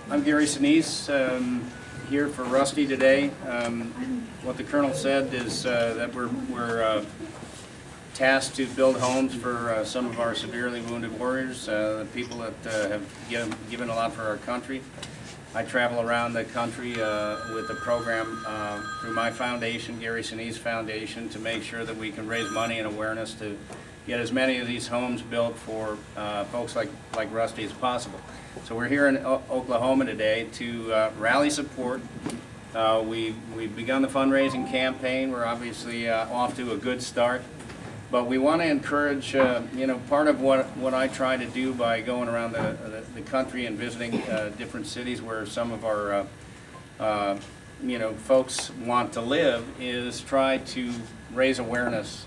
I'm Gary Sinise, here for Rusty today. What the Colonel said is that we're tasked to build homes for some of our severely wounded warriors, the people that have given a lot for our country. I travel around the country with a program through my foundation, Gary Sinise Foundation, to make sure that we can raise money and awareness to get as many of these homes built for folks like Rusty as possible. So we're here in Oklahoma today to rally support. We've begun the fundraising campaign. We're obviously off to a good start, but we want to encourage, part of what I try to do by going around the country and visiting different cities where some of our folks want to live is try to raise awareness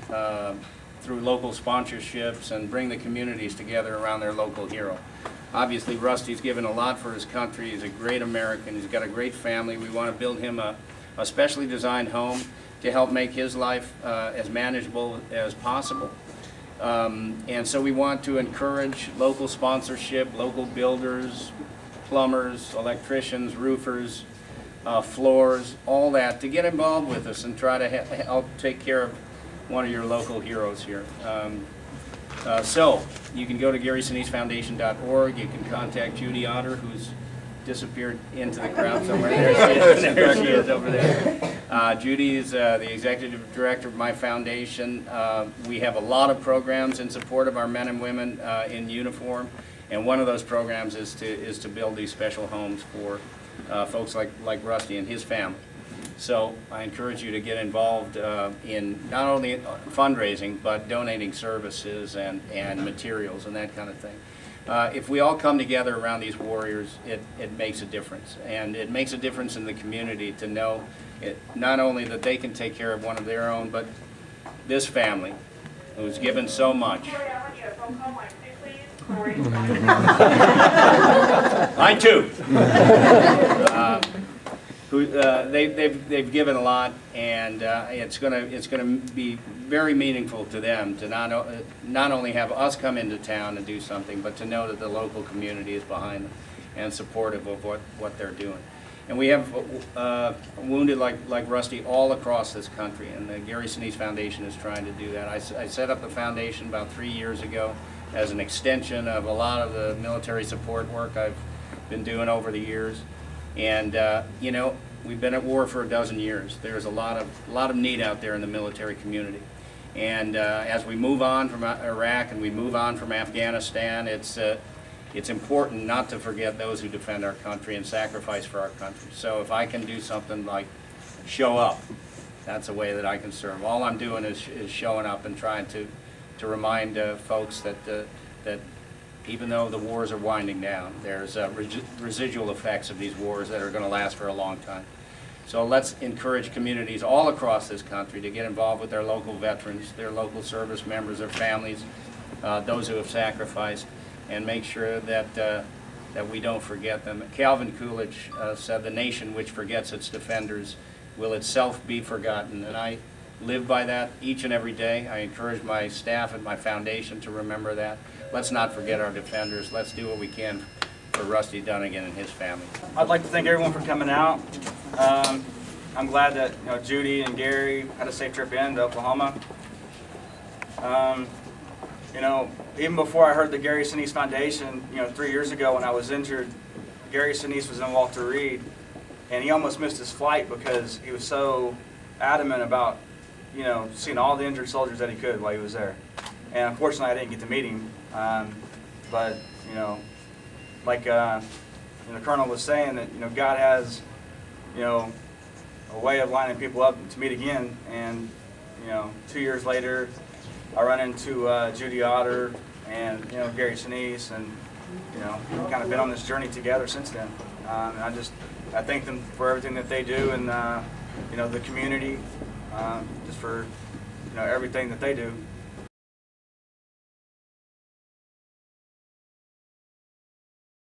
through local sponsorships and bring the communities together around their local hero. Obviously, Rusty's given a lot for his country. He's a great American. He's got a great family. We want to build him a specially designed home to help make his life as manageable as possible. And so we want to encourage local sponsorship, local builders, plumbers, electricians, roofers, floors, all that, to get involved with us and try to help take care of one of your local heroes here. So you can go to GarySiniseFoundation.org. You can contact Judy Otter, who's disappeared into the crowd somewhere. There she is over there. Judy is the executive director of my foundation. We have a lot of programs in support of our men and women in uniform, and one of those programs is to build these special homes for folks like Rusty and his family. So I encourage you to get involved in not only fundraising, but donating services and materials and that kind of thing. If we all come together around these warriors, it makes a difference. And it makes a difference in the community to know not only that they can take care of one of their own, but this family who's given so much. I too. They've given a lot, and it's gonna be very meaningful to them to not only have us come into town and do something, but to know that the local community is behind them and supportive of what they're doing. And we have wounded like Rusty all across this country, and the Gary Sinise Foundation is trying to do that. I set up the foundation about 3 years ago as an extension of a lot of the military support work I've been doing over the years. And we've been at war for 12 years. There's a lot of need out there in the military community. And as we move on from Iraq and we move on from Afghanistan, it's important not to forget those who defend our country and sacrifice for our country. So if I can do something like show up, that's a way that I can serve. All I'm doing is showing up and trying to remind folks that even though the wars are winding down, there's residual effects of these wars that are going to last for a long time. So let's encourage communities all across this country to get involved with their local veterans, their local service members, their families, those who have sacrificed, and make sure that we don't forget them. Calvin Coolidge said, "The nation which forgets its defenders will itself be forgotten," and I live by that each and every day. I encourage my staff and my foundation to remember that. Let's not forget our defenders. Let's do what we can for Rusty Dunnigan and his family. I'd like to thank everyone for coming out. I'm glad that Judy and Gary had a safe trip into Oklahoma. Even before I heard the Gary Sinise Foundation, 3 years ago when I was injured, Gary Sinise was in Walter Reed, and he almost missed his flight because he was so adamant about seeing all the injured soldiers that he could while he was there. And unfortunately, I didn't get to meet him. But like the Colonel was saying, that God has a way of lining people up to meet again. And 2 years later, I run into Judy Otter and Gary Sinise, and we've kind of been on this journey together since then. And I thank them for everything that they do, and the community, just for everything that they do.